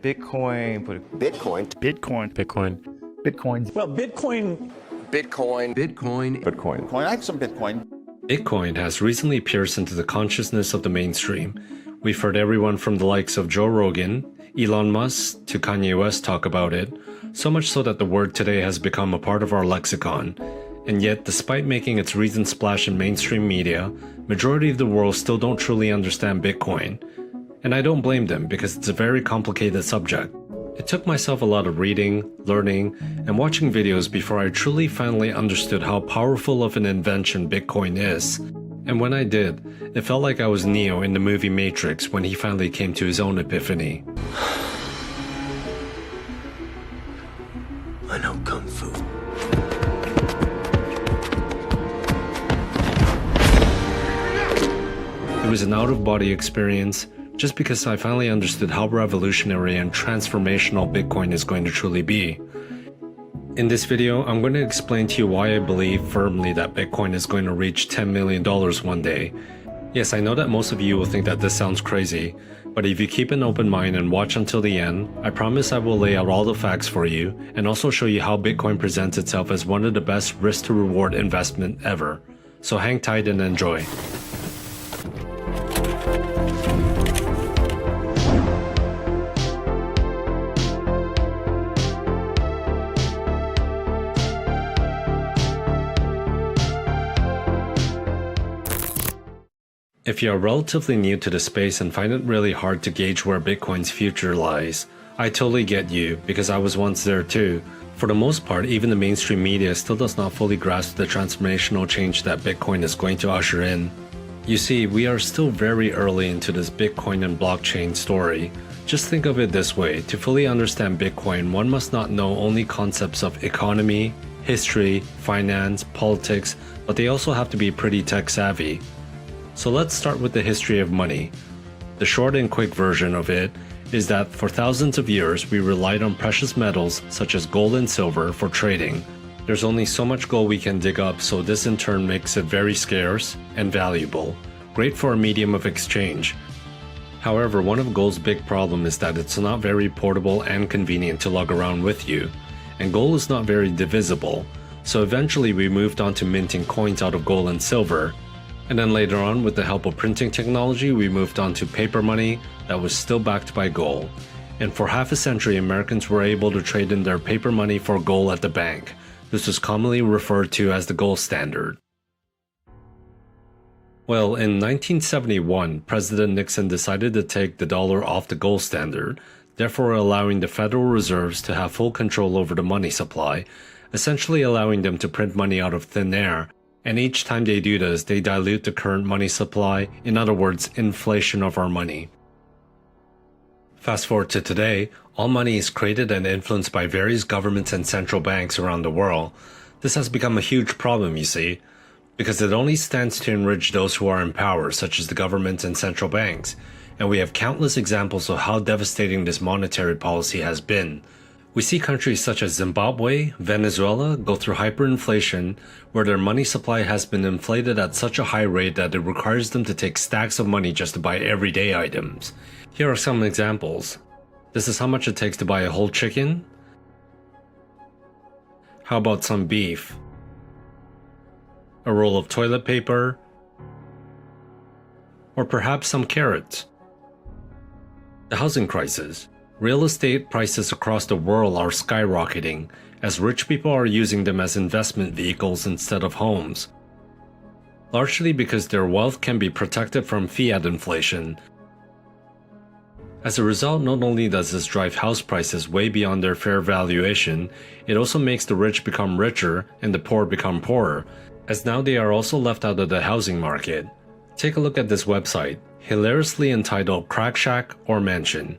Bitcoin, Bitcoin. Bitcoin. Bitcoin. Bitcoin. Well, Bitcoin. Bitcoin. Bitcoin. Bitcoin. I like some Bitcoin. Bitcoin has recently pierced into the consciousness of the mainstream. We've heard everyone from the likes of Joe Rogan, Elon Musk, to Kanye West talk about it, so much so that the word today has become a part of our lexicon. And yet, despite making its recent splash in mainstream media, majority of the world still don't truly understand Bitcoin. And I don't blame them because it's a very complicated subject. It took myself a lot of reading, learning, and watching videos before I truly finally understood how powerful of an invention Bitcoin is. And when I did, it felt like I was Neo in the movie Matrix when he finally came to his own epiphany. I know Kung Fu. It was an out-of-body experience, just because I finally understood how revolutionary and transformational Bitcoin is going to truly be. In this video, I'm going to explain to you why I believe firmly that Bitcoin is going to reach $10 million one day. Yes, I know that most of you will think that this sounds crazy, but if you keep an open mind and watch until the end, I promise I will lay out all the facts for you and also show you how Bitcoin presents itself as one of the best risk-to-reward investment ever. So hang tight and enjoy. If you are relatively new to the space and find it really hard to gauge where Bitcoin's future lies, I totally get you because I was once there too. For the most part, even the mainstream media still does not fully grasp the transformational change that Bitcoin is going to usher in. You see, we are still very early into this Bitcoin and blockchain story. Just think of it this way, to fully understand Bitcoin, one must not know only concepts of economy, history, finance, politics, but they also have to be pretty tech savvy. So let's start with the history of money. The short and quick version of it is that for thousands of years we relied on precious metals such as gold and silver for trading. There's only so much gold we can dig up, so this in turn makes it very scarce and valuable, great for a medium of exchange. However, one of gold's big problem is that it's not very portable and convenient to lug around with you, and gold is not very divisible, so eventually we moved on to minting coins out of gold and silver. And then later on, with the help of printing technology, we moved on to paper money that was still backed by gold. And for half a century, Americans were able to trade in their paper money for gold at the bank. This was commonly referred to as the gold standard. Well, in 1971, President Nixon decided to take the dollar off the gold standard, therefore allowing the Federal Reserves to have full control over the money supply, essentially allowing them to print money out of thin air. And each time they do this, they dilute the current money supply, in other words, inflation of our money. Fast forward to today, all money is created and influenced by various governments and central banks around the world. This has become a huge problem, you see, because it only stands to enrich those who are in power, such as the governments and central banks. And we have countless examples of how devastating this monetary policy has been. We see countries such as Zimbabwe, Venezuela go through hyperinflation, where their money supply has been inflated at such a high rate that it requires them to take stacks of money just to buy everyday items. Here are some examples. This is how much it takes to buy a whole chicken. How about some beef? A roll of toilet paper? Or perhaps some carrots? The housing crisis. Real estate prices across the world are skyrocketing, as rich people are using them as investment vehicles instead of homes. Largely because their wealth can be protected from fiat inflation. As a result, not only does this drive house prices way beyond their fair valuation, it also makes the rich become richer and the poor become poorer, as now they are also left out of the housing market. Take a look at this website, hilariously entitled Crack Shack or Mansion.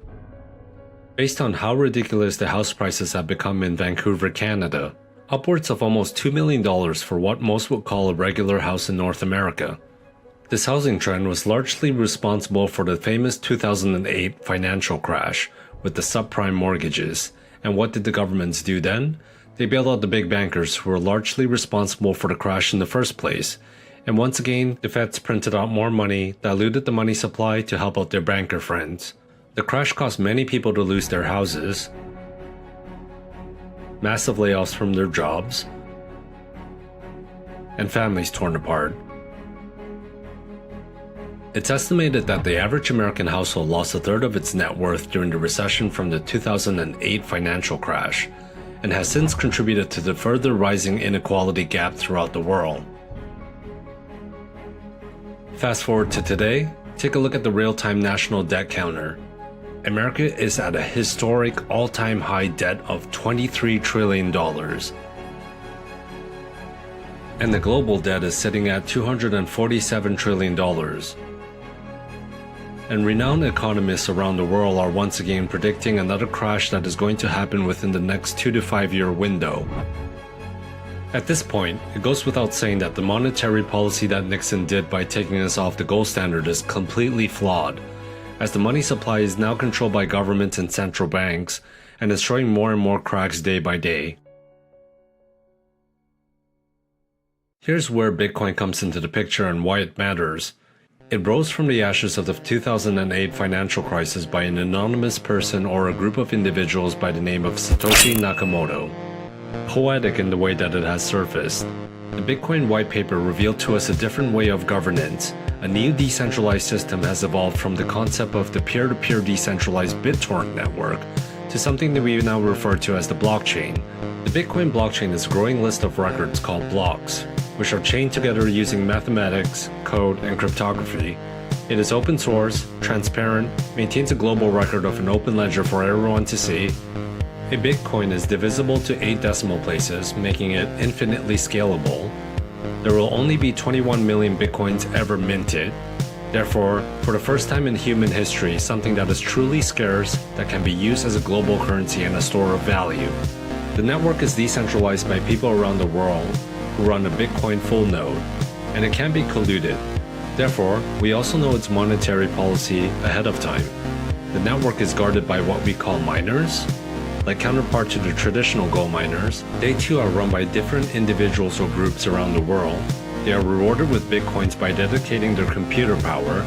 Based on how ridiculous the house prices have become in Vancouver, Canada, upwards of almost $2 million for what most would call a regular house in North America. This housing trend was largely responsible for the famous 2008 financial crash with the subprime mortgages. And what did the governments do then? They bailed out the big bankers who were largely responsible for the crash in the first place. And once again, the feds printed out more money, diluted the money supply to help out their banker friends. The crash caused many people to lose their houses, massive layoffs from their jobs, and families torn apart. It's estimated that the average American household lost a third of its net worth during the recession from the 2008 financial crash, and has since contributed to the further rising inequality gap throughout the world. Fast forward to today, take a look at the real-time national debt counter. America is at a historic all-time high debt of $23 trillion. And the global debt is sitting at $247 trillion. And renowned economists around the world are once again predicting another crash that is going to happen within the next 2 to 5 year window. At this point, it goes without saying that the monetary policy that Nixon did by taking us off the gold standard is completely flawed, as the money supply is now controlled by governments and central banks, and is showing more and more cracks day by day. Here's where Bitcoin comes into the picture and why it matters. It rose from the ashes of the 2008 financial crisis by an anonymous person or a group of individuals by the name of Satoshi Nakamoto. Poetic in the way that it has surfaced, the Bitcoin white paper revealed to us a different way of governance. A new decentralized system has evolved from the concept of the peer-to-peer decentralized BitTorrent network to something that we now refer to as the blockchain. The Bitcoin blockchain is a growing list of records called blocks, which are chained together using mathematics, code, and cryptography. It is open source, transparent, maintains a global record of an open ledger for everyone to see. A Bitcoin is divisible to 8 decimal places, making it infinitely scalable. There will only be 21 million Bitcoins ever minted. Therefore, for the first time in human history, something that is truly scarce that can be used as a global currency and a store of value. The network is decentralized by people around the world who run a Bitcoin full node, and it can be colluded. Therefore, we also know its monetary policy ahead of time. The network is guarded by what we call miners. Like counterpart to the traditional gold miners, they too are run by different individuals or groups around the world. They are rewarded with Bitcoins by dedicating their computer power,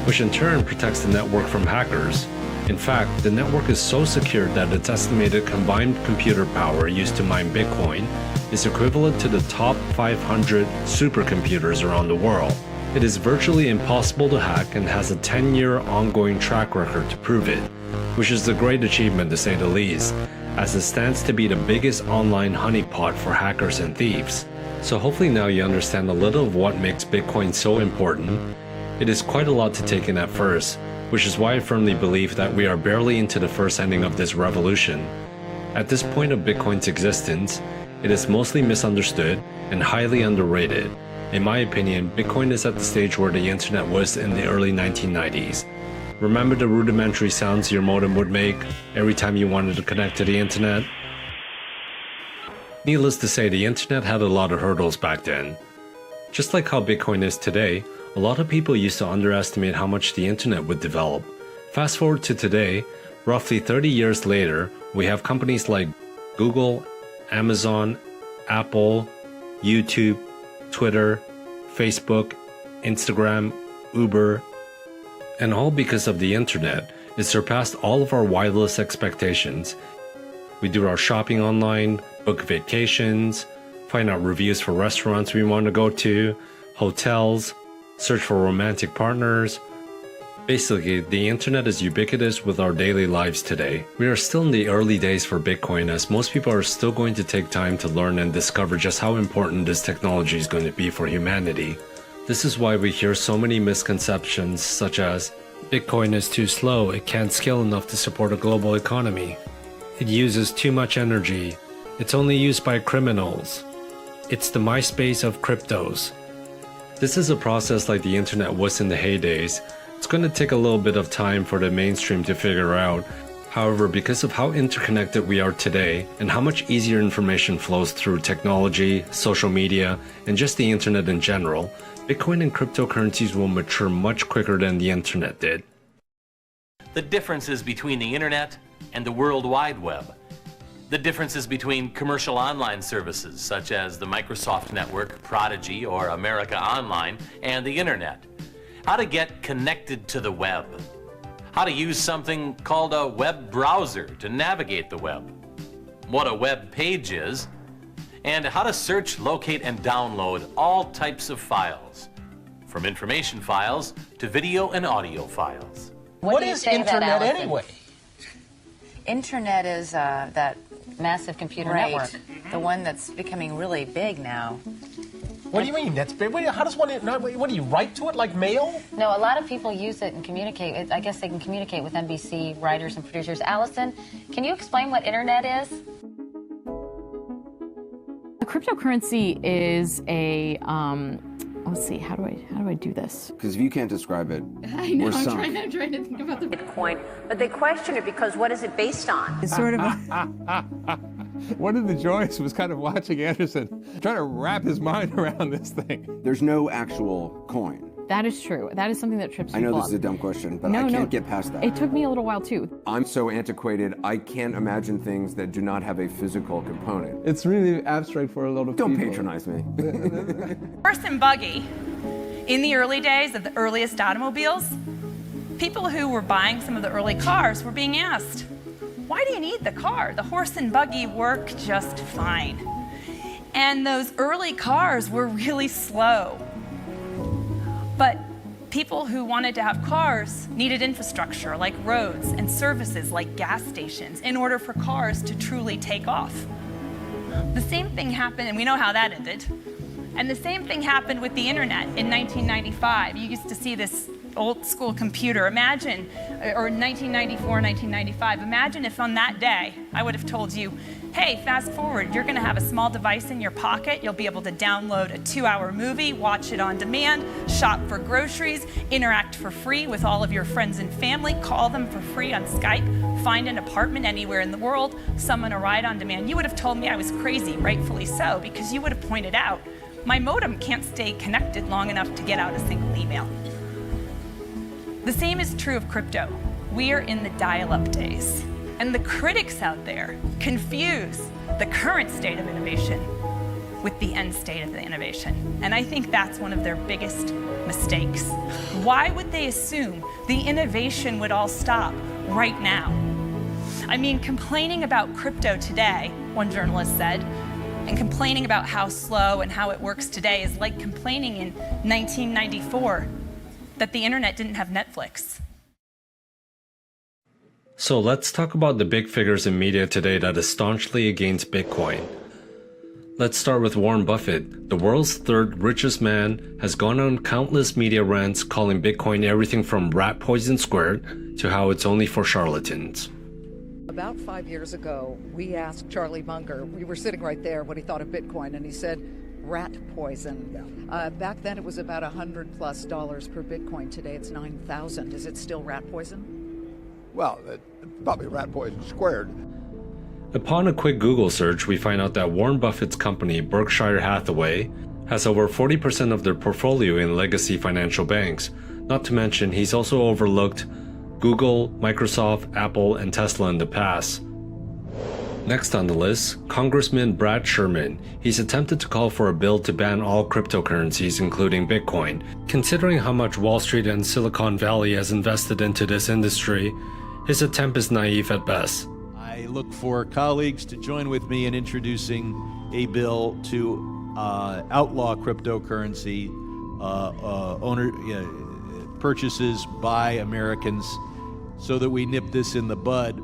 which in turn protects the network from hackers. In fact, the network is so secure that its estimated combined computer power used to mine Bitcoin is equivalent to the top 500 supercomputers around the world. It is virtually impossible to hack and has a 10-year ongoing track record to prove it, which is a great achievement to say the least, as it stands to be the biggest online honeypot for hackers and thieves. So hopefully now you understand a little of what makes Bitcoin so important. It is quite a lot to take in at first, which is why I firmly believe that we are barely into the first inning of this revolution. At this point of Bitcoin's existence, it is mostly misunderstood and highly underrated. In my opinion, Bitcoin is at the stage where the internet was in the early 1990s. Remember the rudimentary sounds your modem would make every time you wanted to connect to the internet? Needless to say, the internet had a lot of hurdles back then. Just like how Bitcoin is today, a lot of people used to underestimate how much the internet would develop. Fast forward to today, roughly 30 years later, we have companies like Google, Amazon, Apple, YouTube, Twitter, Facebook, Instagram, Uber, and all because of the internet. It surpassed all of our wildest expectations. We do our shopping online, book vacations, find out reviews for restaurants we want to go to, hotels, search for romantic partners. Basically, the internet is ubiquitous with our daily lives today. We are still in the early days for Bitcoin, as most people are still going to take time to learn and discover just how important this technology is going to be for humanity. This is why we hear so many misconceptions such as, Bitcoin is too slow, it can't scale enough to support a global economy. It uses too much energy. It's only used by criminals. It's the MySpace of cryptos. This is a process like the internet was in the heydays. It's going to take a little bit of time for the mainstream to figure out. However, because of how interconnected we are today and how much easier information flows through technology, social media, and just the internet in general, Bitcoin and cryptocurrencies will mature much quicker than the internet did. The differences between the internet and the World Wide Web. The differences between commercial online services such as the Microsoft Network, Prodigy, or America Online, and the internet. How to get connected to the web. how to use something called a web browser to navigate the web, what a web page is, and how to search, locate, and download all types of files, from information files to video and audio files. What is internet anyway? Internet is that massive computer Right. network, the one that's becoming really big now. What do you mean? That's big. How does one? What do you write to it like mail? No, a lot of people use it and communicate. I guess they can communicate with NBC writers and producers. Allison, can you explain what internet is? A cryptocurrency is a let's see, how do I do this? Because if you can't describe it, I know, we're I'm sunk. trying to think about the Bitcoin, but they question it because what is it based on? It's sort of One of the joys was kind of watching Anderson trying to wrap his mind around this thing. There's no actual coin. that is true. That is something that trips I people know this is a up. dumb question, but No, I can't no. get past that. It took me a little while too. I'm so antiquated, I can't imagine things that do not have a physical component. It's really abstract for a lot of Don't people. patronize me. Horse and buggy. In the early days of the earliest automobiles, people who were buying some of the early cars were being asked, why do you need the car? The horse and buggy work just fine. And those early cars were really slow. But people who wanted to have cars needed infrastructure like roads and services like gas stations in order for cars to truly take off. The same thing happened, and we know how that ended. And the same thing happened with the internet in 1995. You used to see this old school computer. Imagine, or 1994, 1995, imagine if on that day I would have told you, hey, fast forward, you're gonna have a small device in your pocket, you'll be able to download a 2-hour movie, watch it on demand, shop for groceries, interact for free with all of your friends and family, call them for free on Skype, find an apartment anywhere in the world, summon a ride on demand. You would have told me I was crazy, rightfully so, because you would have pointed out, my modem can't stay connected long enough to get out a single email. The same is true of crypto. We are in the dial-up days. And the critics out there confuse the current state of innovation with the end state of the innovation. And I think that's one of their biggest mistakes. Why would they assume the innovation would all stop right now? I mean, complaining about crypto today, one journalist said, and complaining about how slow and how it works today is like complaining in 1994 that the internet didn't have Netflix. So let's talk about the big figures in media today that is staunchly against Bitcoin. Let's start with Warren Buffett. The world's third richest man has gone on countless media rants calling Bitcoin everything from rat poison squared to how it's only for charlatans. About 5 years ago, we asked Charlie Munger, we were sitting right there, what he thought of Bitcoin, and he said, rat poison. Back then it was about $100+ per Bitcoin. Today it's 9,000. Is it still rat poison? Well, probably rat poison squared. Upon a quick Google search, we find out that Warren Buffett's company, Berkshire Hathaway, has over 40% of their portfolio in legacy financial banks. Not to mention, he's also overlooked Google, Microsoft, Apple, and Tesla in the past. Next on the list, Congressman Brad Sherman. He's attempted to call for a bill to ban all cryptocurrencies, including Bitcoin. Considering how much Wall Street and Silicon Valley has invested into this industry, his attempt is naive at best. I look for colleagues to join with me in introducing a bill to outlaw cryptocurrency purchases by Americans so that we nip this in the bud.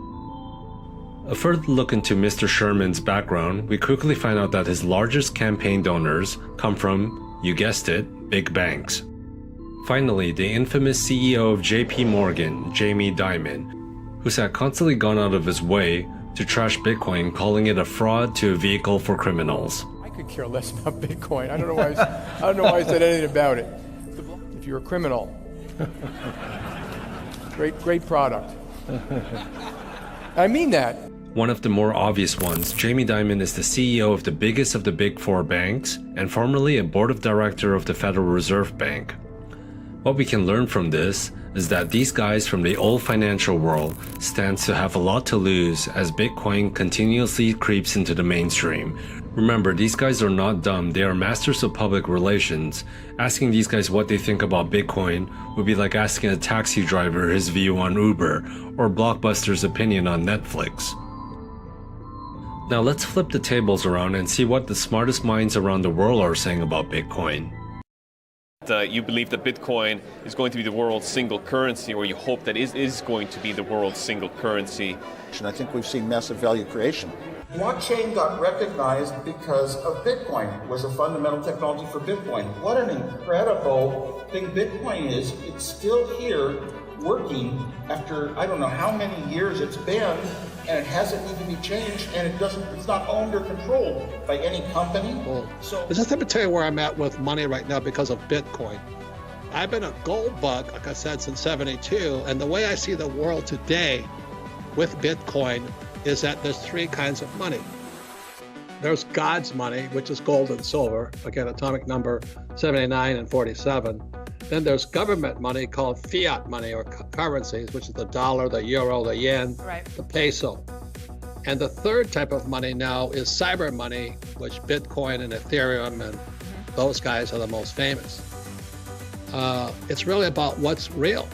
A further look into Mr. Sherman's background, we quickly find out that his largest campaign donors come from, you guessed it, big banks. Finally, the infamous CEO of JP Morgan, Jamie Dimon, who's had constantly gone out of his way to trash Bitcoin, calling it a fraud to a vehicle for criminals. I could care less about Bitcoin. I don't know why I said anything about it. If you're a criminal, great product. I mean that. One of the more obvious ones, Jamie Dimon is the CEO of the biggest of the big four banks and formerly a board of director of the Federal Reserve Bank. What we can learn from this is that these guys from the old financial world stands to have a lot to lose as Bitcoin continuously creeps into the mainstream. Remember, these guys are not dumb, they are masters of public relations. Asking these guys what they think about Bitcoin would be like asking a taxi driver his view on Uber or Blockbuster's opinion on Netflix. Now let's flip the tables around and see what the smartest minds around the world are saying about Bitcoin. You believe that Bitcoin is going to be the world's single currency, or you hope that it is going to be the world's single currency. And I think we've seen massive value creation. Blockchain got recognized because of Bitcoin. It was a fundamental technology for Bitcoin. What an incredible thing Bitcoin is. It's still here working after I don't know how many years it's been, and it hasn't need to be changed, and it's not owned or controlled by any company. So just let me tell you where I'm at with money right now because of Bitcoin. I've been a gold bug, like I said, since '72, and the way I see the world today with Bitcoin is that there's three kinds of money. There's God's money, which is gold and silver, again, atomic number 79 and 47. Then there's government money called fiat money or currencies, which is the dollar, the euro, the yen, the peso. And the third type of money now is cyber money, which Bitcoin and Ethereum and those guys are the most famous. It's really about what's real.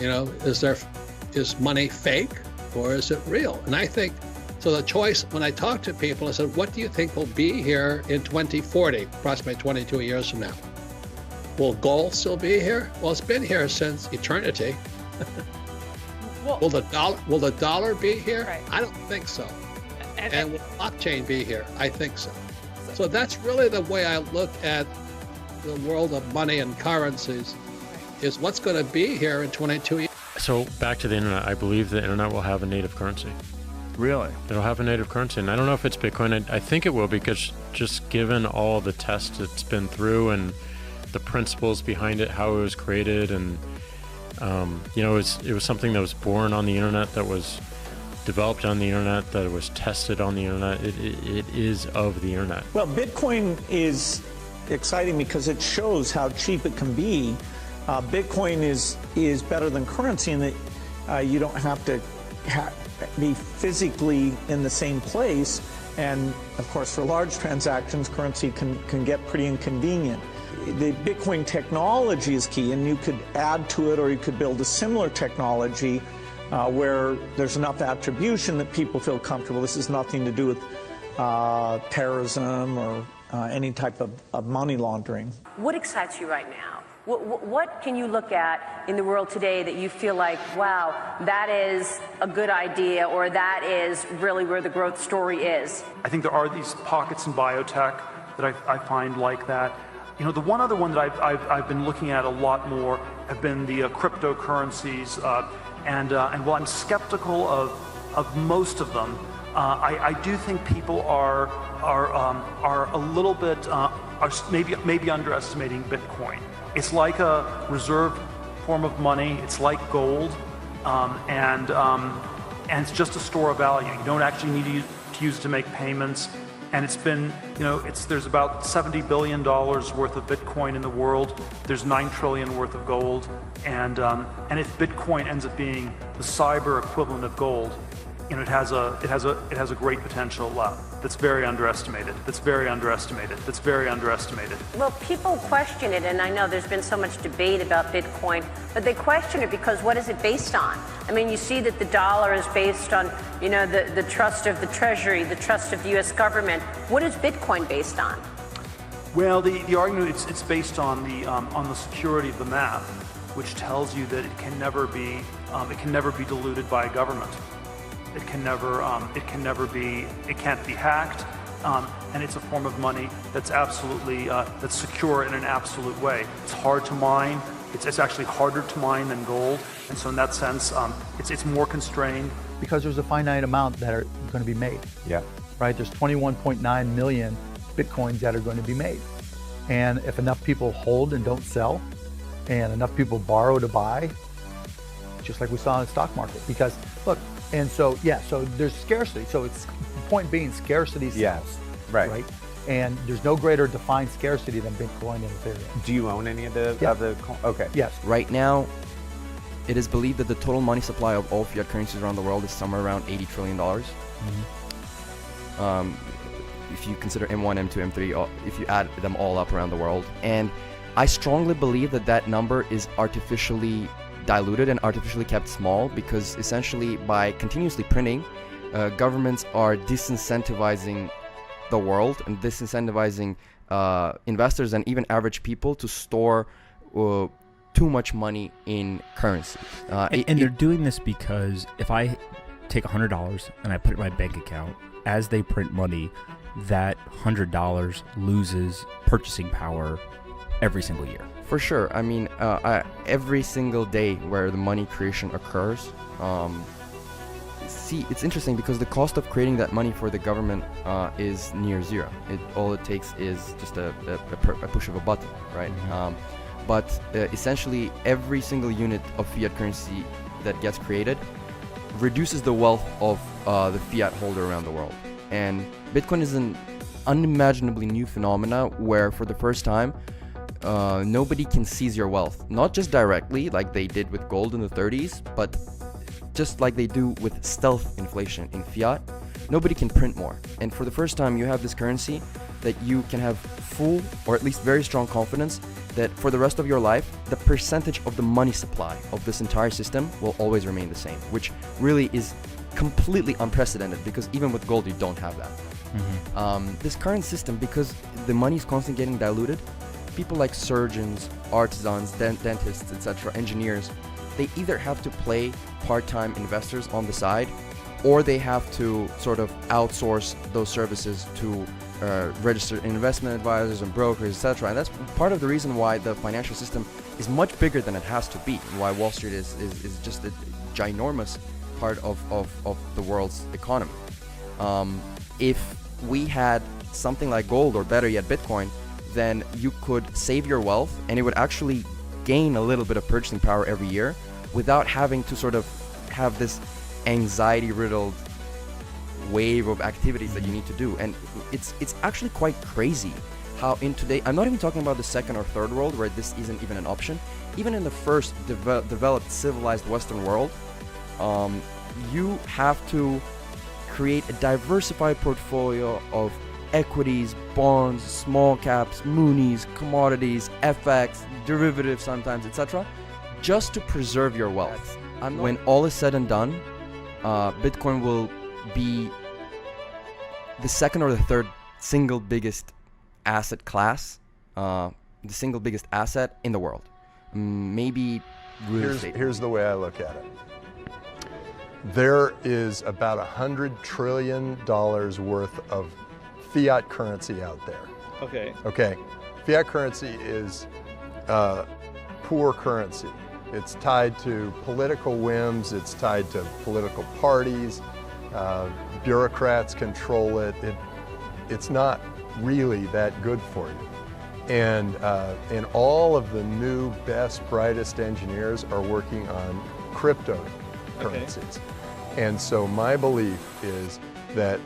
You know, is money fake or is it real? And I think, so the choice, when I talk to people, I said, what do you think will be here in 2040, approximately 22 years from now? Will gold still be here? Well, it's been here since eternity. Will the dollar be here? Right. I don't think so. And will blockchain be here? I think so. So that's really the way I look at the world of money and currencies, is what's going to be here in 22 years. So back to the internet, I believe the internet will have a native currency. Really? It'll have a native currency, and I don't know if it's Bitcoin. I think it will, because just given all the tests it's been through and the principles behind it, how it was created, and you know, it was something that was born on the internet, that was developed on the internet, that was tested on the internet. It is of the internet. Well, Bitcoin is exciting because it shows how cheap it can be. Bitcoin is better than currency in that you don't have to be physically in the same place, and of course for large transactions currency can get pretty inconvenient. The Bitcoin technology is key, and you could add to it or you could build a similar technology where there's enough attribution that people feel comfortable. This has nothing to do with terrorism or any type of money laundering. What excites you right now? What can you look at in the world today that you feel like, wow, that is a good idea, or that is really where the growth story is? I think there are these pockets in biotech that I find like that. You know, the one other one that I've been looking at a lot more have been the cryptocurrencies, and while I'm skeptical of most of them, I do think people are a little bit are maybe underestimating Bitcoin. It's like a reserve form of money. It's like gold, and it's just a store of value. You don't actually need to use it to make payments. And it's been, you know, there's about $70 billion worth of Bitcoin in the world. There's $9 trillion worth of gold, and if Bitcoin ends up being the cyber equivalent of gold, you know, it has a great potential that's very underestimated. That's very underestimated. That's very underestimated. Well, people question it, and I know there's been so much debate about Bitcoin, but they question it because what is it based on? I mean, you see that the dollar is based on, you know, the trust of the Treasury, the trust of the U.S. government. What is Bitcoin based on? Well, the argument it's based on the security of the map, which tells you that it can never be diluted by a government. It can't be hacked, and it's a form of money that's absolutely that's secure in an absolute way. It's hard to mine. It's actually harder to mine than gold, and so in that sense, it's more constrained. Because there's a finite amount that are going to be made. Yeah. Right. There's 21.9 million Bitcoins that are going to be made, and if enough people hold and don't sell, and enough people borrow to buy, just like we saw in the stock market. Because look. And so, yeah, so there's scarcity. So it's the point being scarcity sells. Yes, right. And there's no greater defined scarcity than Bitcoin and Ethereum. Do you own any of the, okay. Yes. Right now, it is believed that the total money supply of all fiat currencies around the world is somewhere around $80 trillion. If you consider M1, M2, M3, if you add them all up around the world. And I strongly believe that that number is artificially diluted and artificially kept small, because essentially by continuously printing, governments are disincentivizing the world and disincentivizing investors and even average people to store too much money in currency. And they're doing this because if I take $100 and I put it in my bank account, as they print money, that $100 loses purchasing power every single year. For sure. I mean, every single day where the money creation occurs, see, it's interesting because the cost of creating that money for the government is near zero. All it takes is just a push of a button, right? But essentially, every single unit of fiat currency that gets created reduces the wealth of the fiat holder around the world. And Bitcoin is an unimaginably new phenomena where, for the first time, nobody can seize your wealth. Not just directly, like they did with gold in the 30s, but just like they do with stealth inflation in fiat. Nobody can print more. And for the first time, you have this currency that you can have full, or at least very strong confidence that for the rest of your life, the percentage of the money supply of this entire system will always remain the same, which really is completely unprecedented, because even with gold, you don't have that. This current system, because the money is constantly getting diluted, people like surgeons, artisans, dentists, etc., engineers, they either have to play part-time investors on the side, or they have to sort of outsource those services to registered investment advisors and brokers, etc. And that's part of the reason why the financial system is much bigger than it has to be, and why Wall Street is just a ginormous part of the world's economy. If we had something like gold, or better yet Bitcoin, then you could save your wealth and it would actually gain a little bit of purchasing power every year without having to sort of have this anxiety-riddled wave of activities that you need to do. And it's actually quite crazy how in today, I'm not even talking about the second or third world where this isn't even an option, even in the first developed civilized Western world, you have to create a diversified portfolio of equities, bonds, small caps, munis, commodities, FX, derivatives sometimes, etc., just to preserve your wealth. When all is said and done, Bitcoin will be the second or the third single biggest asset class, the single biggest asset in the world. Maybe real estate. Here's the way I look at it. There is about $100 trillion worth of fiat currency out there. Okay. Okay. Fiat currency is poor currency. It's tied to political whims. It's tied to political parties. Bureaucrats control it. It's not really that good for you. And all of the new, best, brightest engineers are working on cryptocurrencies. Okay. And so my belief is that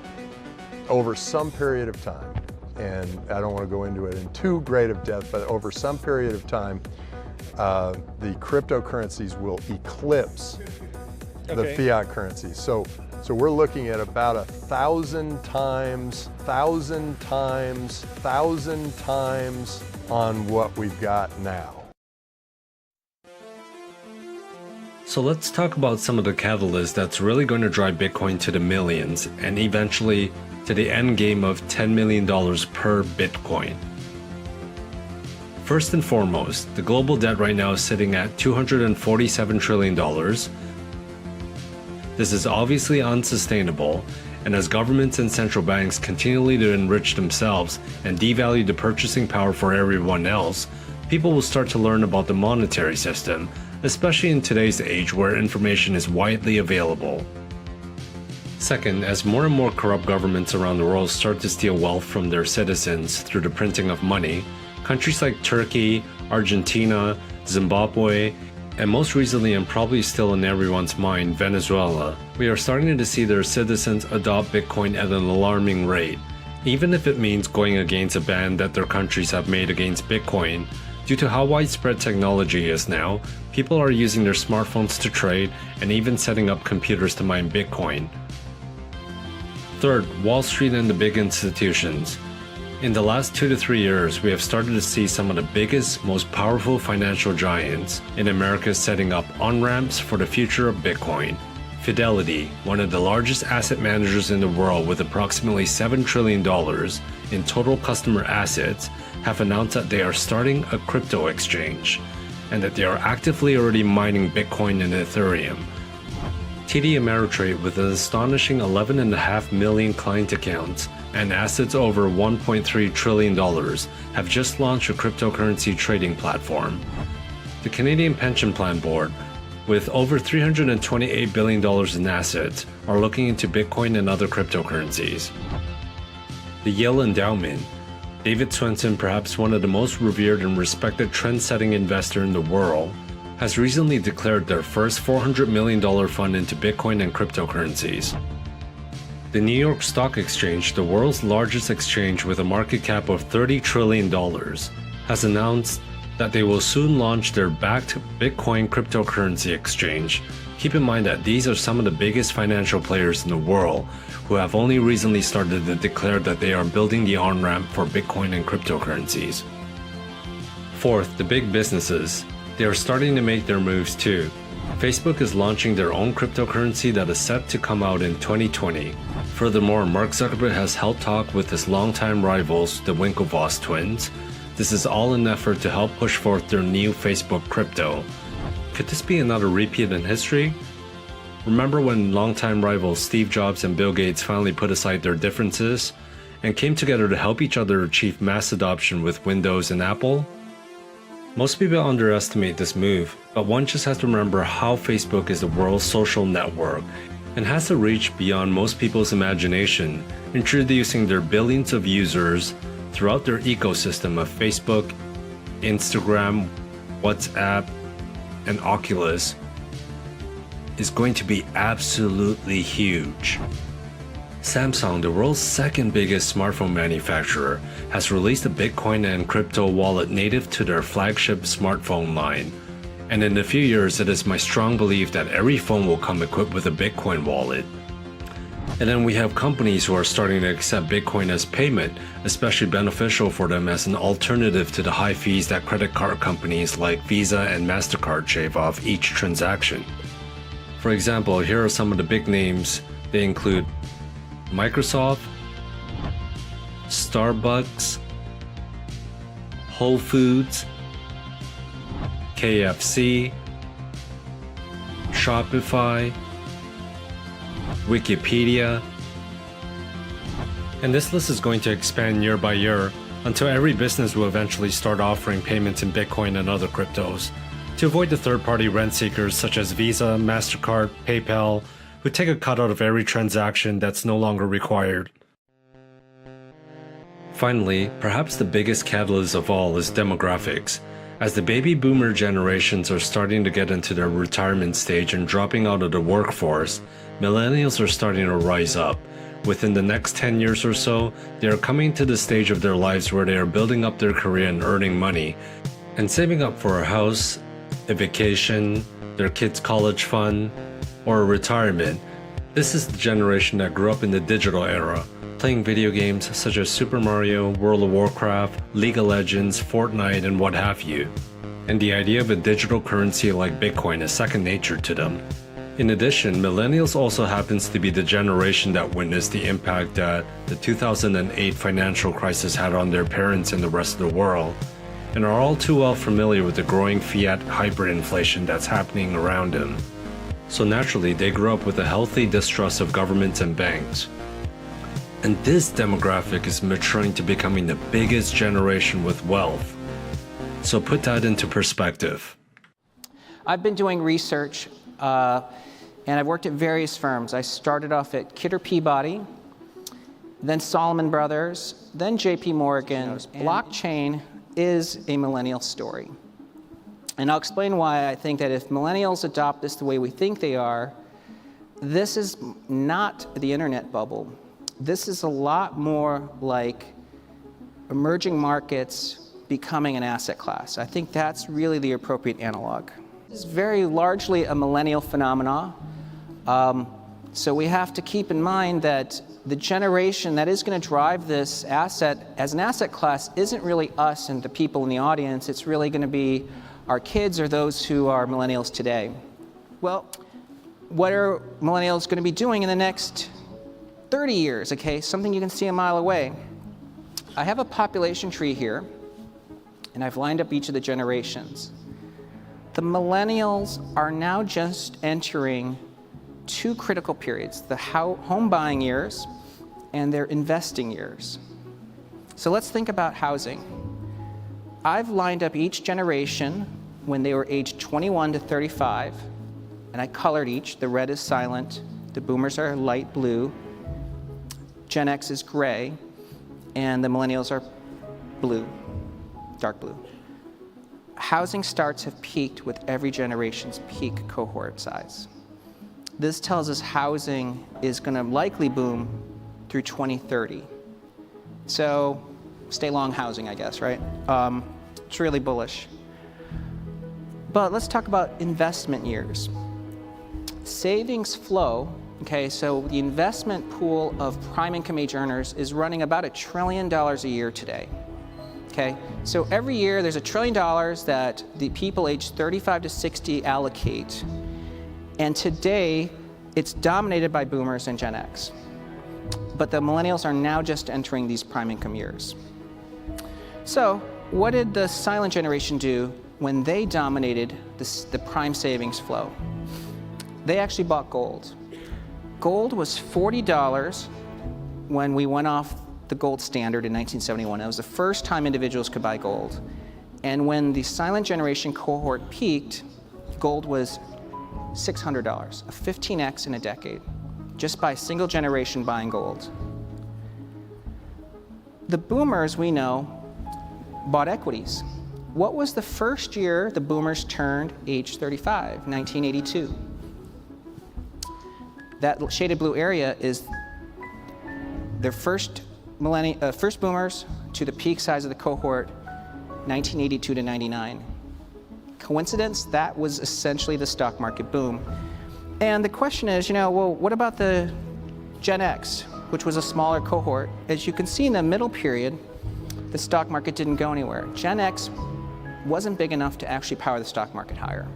over some period of time, and I don't want to go into it in too great of depth, but over some period of time, the cryptocurrencies will eclipse the fiat currencies. So we're looking at about 1,000 times on what we've got now. So let's talk about some of the catalysts that's really going to drive Bitcoin to the millions and eventually to the end game of $10 million per Bitcoin. First and foremost, the global debt right now is sitting at $247 trillion. This is obviously unsustainable, and as governments and central banks continually to enrich themselves and devalue the purchasing power for everyone else, people will start to learn about the monetary system, especially in today's age where information is widely available. Second, as more and more corrupt governments around the world start to steal wealth from their citizens through the printing of money, countries like Turkey, Argentina, Zimbabwe, and most recently and probably still in everyone's mind, Venezuela, we are starting to see their citizens adopt Bitcoin at an alarming rate. even if it means going against a ban that their countries have made against Bitcoin. Due to how widespread technology is now, people are using their smartphones to trade and even setting up computers to mine Bitcoin. Third, Wall Street and the big institutions. In the last 2 to 3 years, we have started to see some of the biggest, most powerful financial giants in America setting up on-ramps for the future of Bitcoin. Fidelity, one of the largest asset managers in the world with approximately $7 trillion in total customer assets, have announced that they are starting a crypto exchange and that they are actively already mining Bitcoin and Ethereum. TD Ameritrade, with an astonishing 11.5 million client accounts and assets over $1.3 trillion, have just launched a cryptocurrency trading platform. The Canadian Pension Plan Board, with over $328 billion in assets, are looking into Bitcoin and other cryptocurrencies. The Yale Endowment, David Swensen, perhaps one of the most revered and respected trend-setting investor in the world, has recently declared their first $400 million fund into Bitcoin and cryptocurrencies. The New York Stock Exchange, the world's largest exchange with a market cap of $30 trillion, has announced that they will soon launch their backed Bitcoin cryptocurrency exchange. Keep in mind that these are some of the biggest financial players in the world who have only recently started to declare that they are building the on-ramp for Bitcoin and cryptocurrencies. Fourth, the big businesses. They are starting to make their moves too. Facebook is launching their own cryptocurrency that is set to come out in 2020. Furthermore, Mark Zuckerberg has held talk with his longtime rivals, the Winklevoss twins. This is all in an effort to help push forth their new Facebook crypto. Could this be another repeat in history? Remember when longtime rivals Steve Jobs and Bill Gates finally put aside their differences and came together to help each other achieve mass adoption with Windows and Apple? Most people underestimate this move, but one just has to remember how Facebook is the world's social network and has a reach beyond most people's imagination, introducing their billions of users throughout their ecosystem of Facebook, Instagram, WhatsApp, and Oculus is going to be absolutely huge. Samsung, the world's second biggest smartphone manufacturer, has released a Bitcoin and crypto wallet native to their flagship smartphone line. And in a few years, it is my strong belief that every phone will come equipped with a Bitcoin wallet. And then we have companies who are starting to accept Bitcoin as payment, especially beneficial for them as an alternative to the high fees that credit card companies like Visa and MasterCard shave off each transaction. For example, here are some of the big names. They include Microsoft, Starbucks, Whole Foods, KFC, Shopify, Wikipedia, and this list is going to expand year by year until every business will eventually start offering payments in Bitcoin and other cryptos to avoid the third-party rent seekers such as Visa, MasterCard, PayPal, who take a cut out of every transaction that's no longer required. Finally, perhaps the biggest catalyst of all is demographics. As the baby boomer generations are starting to get into their retirement stage and dropping out of the workforce, millennials are starting to rise up. Within the next 10 years or so, they are coming to the stage of their lives where they are building up their career and earning money, and saving up for a house, a vacation, their kids' college fund, or a retirement. This is the generation that grew up in the digital era, playing video games such as Super Mario, World of Warcraft, League of Legends, Fortnite, and what have you. And the idea of a digital currency like Bitcoin is second nature to them. In addition, millennials also happens to be the generation that witnessed the impact that the 2008 financial crisis had on their parents and the rest of the world, and are all too well familiar with the growing fiat hyperinflation that's happening around them. So naturally, they grew up with a healthy distrust of governments and banks. And this demographic is maturing to becoming the biggest generation with wealth. So put that into perspective. I've been doing research and I've worked at various firms. I started off at Kidder Peabody, then Salomon Brothers, then JP Morgan. Blockchain is a millennial story. And I'll explain why I think that if millennials adopt this the way we think they are, this is not the internet bubble. this is a lot more like emerging markets becoming an asset class. I think that's really the appropriate analog. This is very largely a millennial phenomena. So we have to keep in mind that the generation that is going to drive this asset as an asset class isn't really us and the people in the audience. It's really going to be our kids or those who are millennials today. Well, what are millennials going to be doing in the next 30 years? Okay, something you can see a mile away. I have a population tree here, and I've lined up each of the generations. The millennials are now just entering two critical periods, the home buying years and their investing years. So let's think about housing. I've lined up each generation when they were aged 21 to 35, and I colored each. The red is silent, the boomers are light blue, Gen X is gray, and the millennials are blue, dark blue. Housing starts have peaked with every generation's peak cohort size. This tells us housing is going to likely boom through 2030. So stay long housing, I guess, right? It's really bullish. But let's talk about investment years. Savings flow, okay, so the investment pool of prime income age earners is running about $1 trillion a year today. Okay, so every year there's $1 trillion that the people aged 35 to 60 allocate. And today, it's dominated by boomers and Gen X. But the millennials are now just entering these prime income years. So what did the silent generation do when they dominated the prime savings flow? They actually bought gold. Gold was $40 when we went off the gold standard in 1971. That was the first time individuals could buy gold. And when the silent generation cohort peaked, gold was $600, a 15x in a decade, just by a single generation buying gold. The boomers, we know, bought equities. What was the first year the boomers turned age 35? 1982. That shaded blue area is their first boomers to the peak size of the cohort, 1982 to 99. Coincidence? That was essentially the stock market boom. And the question is, well, what about the Gen X, which was a smaller cohort? As you can see in the middle period, the stock market didn't go anywhere. Gen X wasn't big enough to actually power the stock market higher.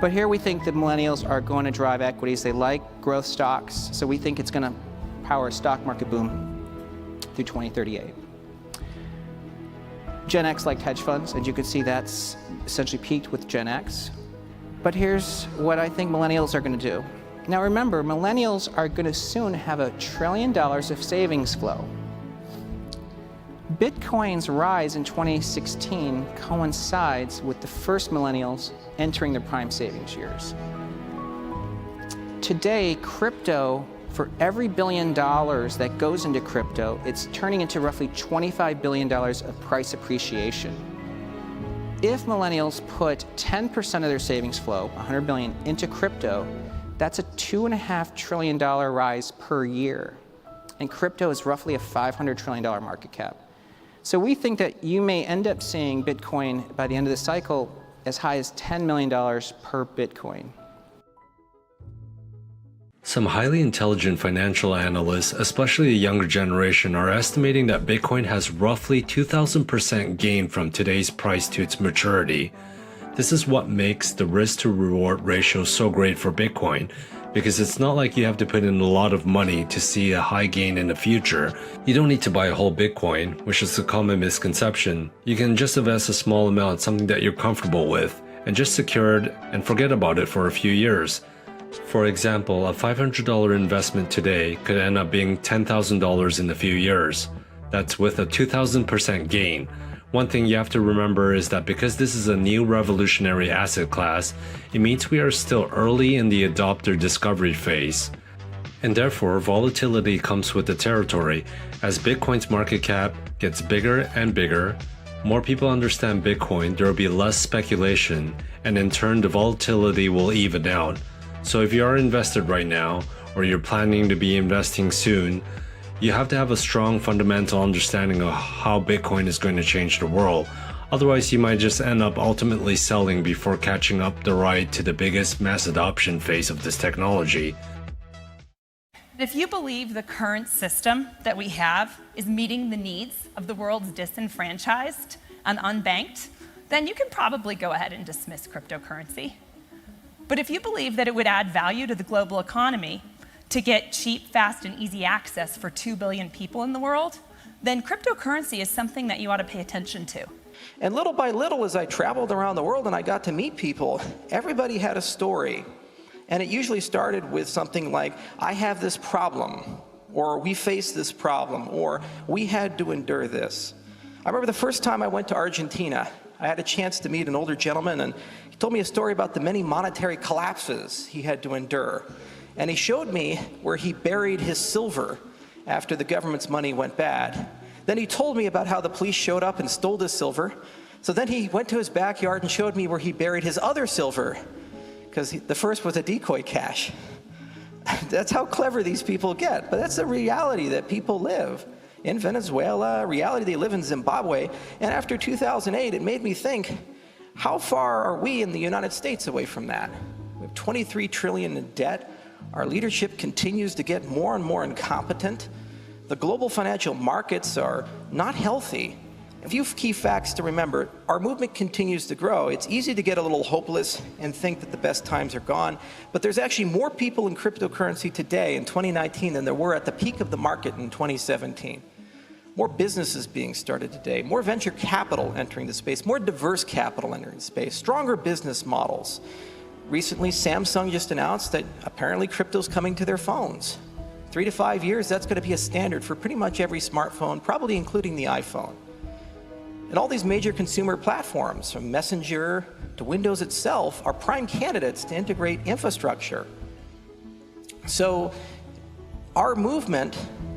But here we think the millennials are going to drive equities. They like growth stocks, so we think it's going to power a stock market boom through 2038. Gen X liked hedge funds, and you can see that's essentially peaked with Gen X. But here's what I think millennials are going to do. Now remember, millennials are going to soon have $1 trillion of savings flow. Bitcoin's rise in 2016 coincides with the first millennials entering their prime savings years. Today, crypto, for every $1 billion that goes into crypto, it's turning into roughly $25 billion of price appreciation. If millennials put 10% of their savings flow, $100 billion, into crypto, that's a $2.5 trillion rise per year. And crypto is roughly a $500 trillion market cap. So we think that you may end up seeing Bitcoin by the end of the cycle as high as $10 million per Bitcoin. Some highly intelligent financial analysts, especially the younger generation, are estimating that Bitcoin has roughly 2,000% gain from today's price to its maturity. This is what makes the risk to reward ratio so great for Bitcoin, because it's not like you have to put in a lot of money to see a high gain in the future. You don't need to buy a whole Bitcoin, which is a common misconception. You can just invest a small amount, something that you're comfortable with, and just secure it and forget about it for a few years. For example, a $500 investment today could end up being $10,000 in a few years. That's with a 2,000% gain. One thing you have to remember is that because this is a new revolutionary asset class, it means we are still early in the adopter discovery phase. And therefore, volatility comes with the territory. As Bitcoin's market cap gets bigger and bigger, more people understand Bitcoin, there will be less speculation, and in turn the volatility will even out. So if you are invested right now, or you're planning to be investing soon, You have to have a strong fundamental understanding of how Bitcoin is going to change the world. Otherwise, you might just end up ultimately selling before catching up the ride to the biggest mass adoption phase of this technology. If you believe the current system that we have is meeting the needs of the world's disenfranchised and unbanked, then you can probably go ahead and dismiss cryptocurrency. But if you believe that it would add value to the global economy to get cheap, fast, and easy access for 2 billion people in the world, then cryptocurrency is something that you ought to pay attention to. And little by little, as I traveled around the world and I got to meet people, everybody had a story. And it usually started with something like, I have this problem, or we face this problem, or we had to endure this. I remember the first time I went to Argentina, I had a chance to meet an older gentleman, and he told me a story about the many monetary collapses he had to endure. And he showed me where he buried his silver after the government's money went bad. Then he told me about how the police showed up and stole his silver. So then he went to his backyard and showed me where he buried his other silver, because the first was a decoy cache. That's how clever these people get. But that's the reality that people live in Venezuela, reality they live in Zimbabwe. And after 2008, it made me think, how far are we in the United States away from that? We have 23 trillion in debt. Our leadership continues to get more and more incompetent. The global financial markets are not healthy. A few key facts to remember. Our movement continues to grow. It's easy to get a little hopeless and think that the best times are gone, but there's actually more people in cryptocurrency today in 2019 than there were at the peak of the market in 2017. More businesses being started today, more venture capital entering the space, more diverse capital entering the space, stronger business models. Recently, Samsung just announced that apparently crypto's coming to their phones. 3 to 5 years, that's going to be a standard for pretty much every smartphone, probably including the iPhone. And all these major consumer platforms, from Messenger to Windows itself, are prime candidates to integrate infrastructure. So our movement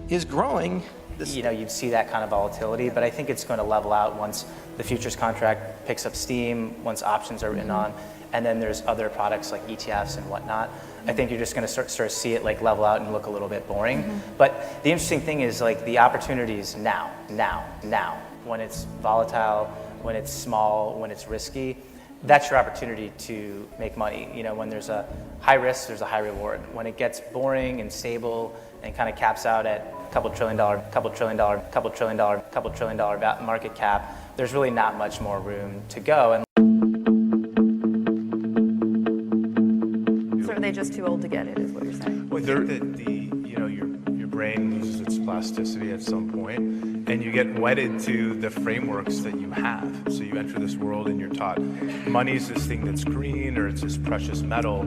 is growing. You'd see that kind of volatility, but I think it's going to level out once the futures contract picks up steam, once options are written on, and then there's other products like ETFs and whatnot. I think you're just going to start to see it like level out and look a little bit boring. But the interesting thing is like the opportunities now. When it's volatile, when it's small, when it's risky, that's your opportunity to make money. When there's a high risk, there's a high reward. When it gets boring and stable and kind of caps out at couple trillion dollar market cap, there's really not much more room to go. And so are they just too old to get it, is what you're saying? Well, your brain loses its plasticity at some point, and you get wedded to the frameworks that you have. So you enter this world and you're taught money's this thing that's green or it's this precious metal,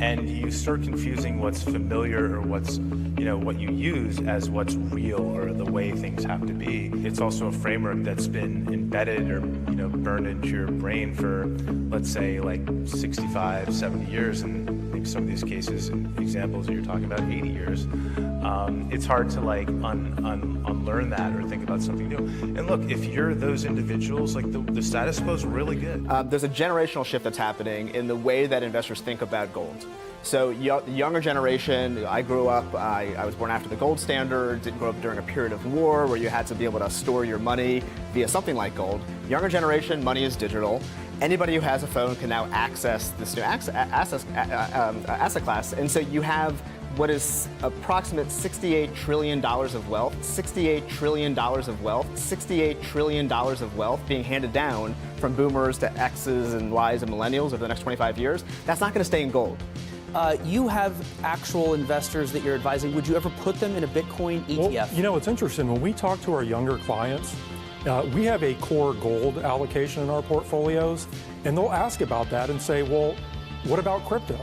and you start confusing what's familiar or what's what you use as what's real or the way things have to be. It's also a framework that's been embedded or burned into your brain for, let's say, like 65, 70 years, and in some of these cases and examples that you're talking about, 80 years. It's hard to like unlearn that or think about something new. And look, if you're those individuals, like the status quo is really good. There's a generational shift that's happening in the way that investors think about gold. So the younger generation, I grew up, I was born after the gold standard, didn't grow up during a period of war where you had to be able to store your money via something like gold. Younger generation, money is digital. Anybody who has a phone can now access this new asset class. And so you have what is approximate $68 trillion of wealth, $68 trillion of wealth, $68 trillion of wealth being handed down from boomers to X's and Y's and millennials over the next 25 years. That's not going to stay in gold. You have actual investors that you're advising. Would you ever put them in a Bitcoin ETF? Well, it's interesting. When we talk to our younger clients, we have a core gold allocation in our portfolios, and they'll ask about that and say, well, what about crypto?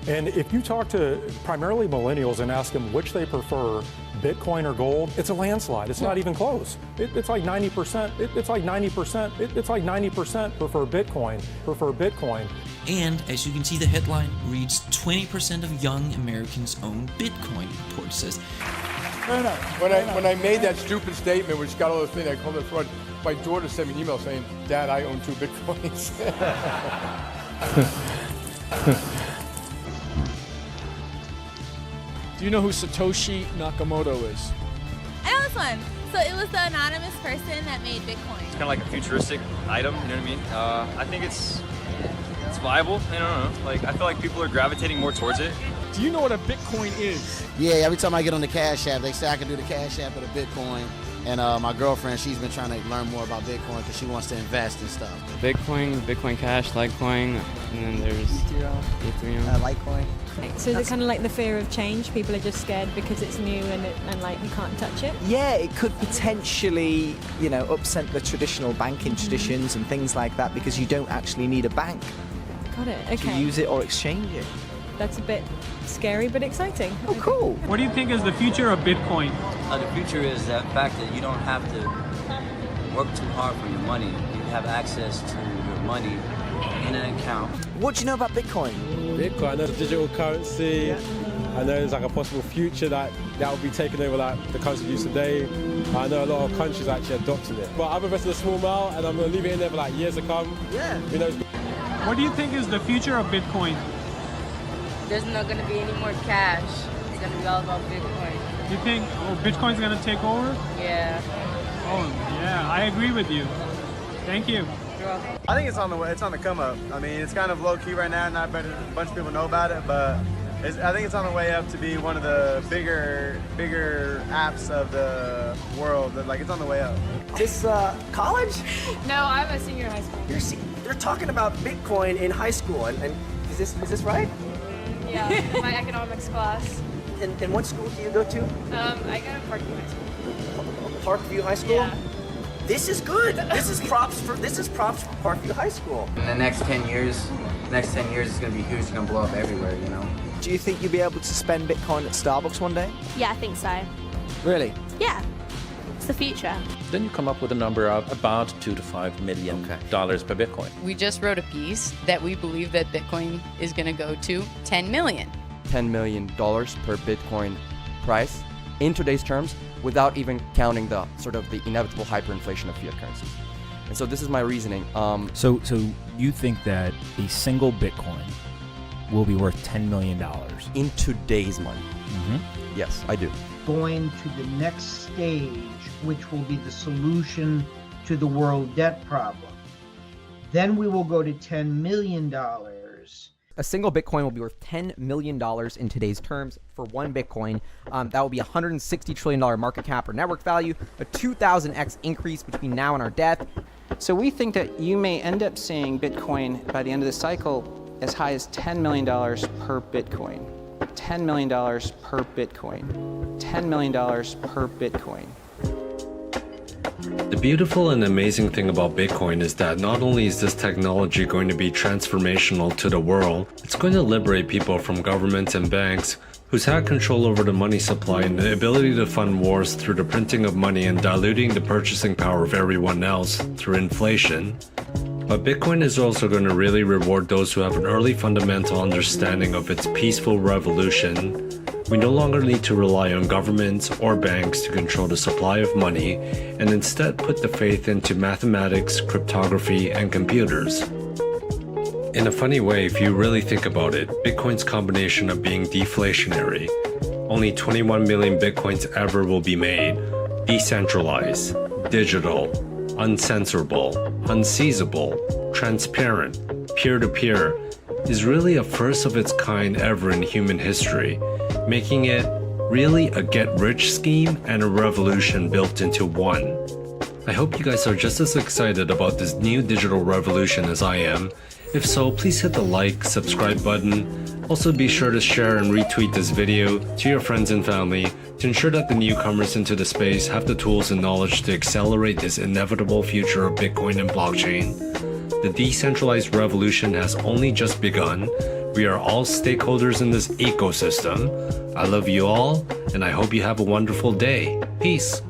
And if you talk to primarily millennials and ask them which they prefer, Bitcoin or gold, it's a landslide. It's not even close. It's like 90%. It's like 90%. It's like 90% prefer Bitcoin. And as you can see, the headline reads 20% of young Americans own Bitcoin, the report says. No. When I made that stupid statement, which got all those things, I called it fraud, my daughter sent me an email saying, Dad, I own 2 Bitcoins. Do you know who Satoshi Nakamoto is? one. So it was the anonymous person that made Bitcoin. It's kind of like a futuristic item, you know what I mean? I think it's viable. I don't know. Like, I feel like people are gravitating more towards it. Do you know what a Bitcoin is? Yeah, every time I get on the Cash App, they say I can do the Cash App with a Bitcoin. And my girlfriend, she's been trying to learn more about Bitcoin because she wants to invest and stuff. Bitcoin, Bitcoin Cash, Litecoin, and then there's Ethereum. Litecoin. So is it kind of like the fear of change? People are just scared because it's new and like you can't touch it? Yeah, it could potentially, upset the traditional banking traditions and things like that because you don't actually need a bank Got it, okay. to use it or exchange it. That's a bit scary but exciting. Oh, cool. What do you think is the future of Bitcoin? The future is the fact that you don't have to work too hard for your money. You have access to your money in an account. What do you know about Bitcoin? Bitcoin, I know the digital currency. Yeah. I know there's like a possible future that will be taking over like the currency used today. I know a lot of countries are actually adopting it. But I've invested a small amount and I'm going to leave it in there for like years to come. Yeah. Who knows? What do you think is the future of Bitcoin? There's not going to be any more cash. It's going to be all about Bitcoin. You think Bitcoin's going to take over? Yeah. Oh, yeah, I agree with you. Thank you. I think it's on the way. It's on the come up. I mean, it's kind of low key right now. Not a bunch of people know about it, but I think it's on the way up to be one of the bigger apps of the world. Like, it's on the way up. This college? No, I'm a senior in high school. They're talking about Bitcoin in high school, and is this right? Yeah, my economics class. And what school do you go to? I go to Parkview High School. Parkview High School? Yeah. This is good. This is props for Parkview High School. In the next 10 years, it's going to be huge. It's going to blow up everywhere, you know? Do you think you'll be able to spend Bitcoin at Starbucks one day? Yeah, I think so. Really? Yeah. It's the future. Then you come up with a number of about $2 to $5 million per Bitcoin. We just wrote a piece that we believe that Bitcoin is going to go to 10 million. $10 million per Bitcoin price in today's terms, without even counting the sort of the inevitable hyperinflation of fiat currencies. And so this is my reasoning. So you think that a single Bitcoin will be worth $10 million in today's money? Mm-hmm. Yes, I do. Going to the next stage, which will be the solution to the world debt problem. Then we will go to $10 million. A single Bitcoin will be worth $10 million in today's terms for one Bitcoin. That will be a $160 trillion market cap or network value, a 2,000x increase between now and our death. So we think that you may end up seeing Bitcoin by the end of the cycle as high as $10 million per Bitcoin. $10 million per Bitcoin. $10 million per Bitcoin. The beautiful and amazing thing about Bitcoin is that not only is this technology going to be transformational to the world, it's going to liberate people from governments and banks who's had control over the money supply and the ability to fund wars through the printing of money and diluting the purchasing power of everyone else through inflation. But Bitcoin is also going to really reward those who have an early fundamental understanding of its peaceful revolution. We no longer need to rely on governments or banks to control the supply of money, and instead put the faith into mathematics, cryptography, and computers. In a funny way, if you really think about it, Bitcoin's combination of being deflationary, only 21 million Bitcoins ever will be made, decentralized, digital, uncensorable, unseizable, transparent, peer-to-peer, is really a first of its kind ever in human history, making it really a get-rich scheme and a revolution built into one. I hope you guys are just as excited about this new digital revolution as I am. If so, please hit the like, subscribe button. Also be sure to share and retweet this video to your friends and family to ensure that the newcomers into the space have the tools and knowledge to accelerate this inevitable future of Bitcoin and blockchain. The decentralized revolution has only just begun. We are all stakeholders in this ecosystem. I love you all, and I hope you have a wonderful day. Peace.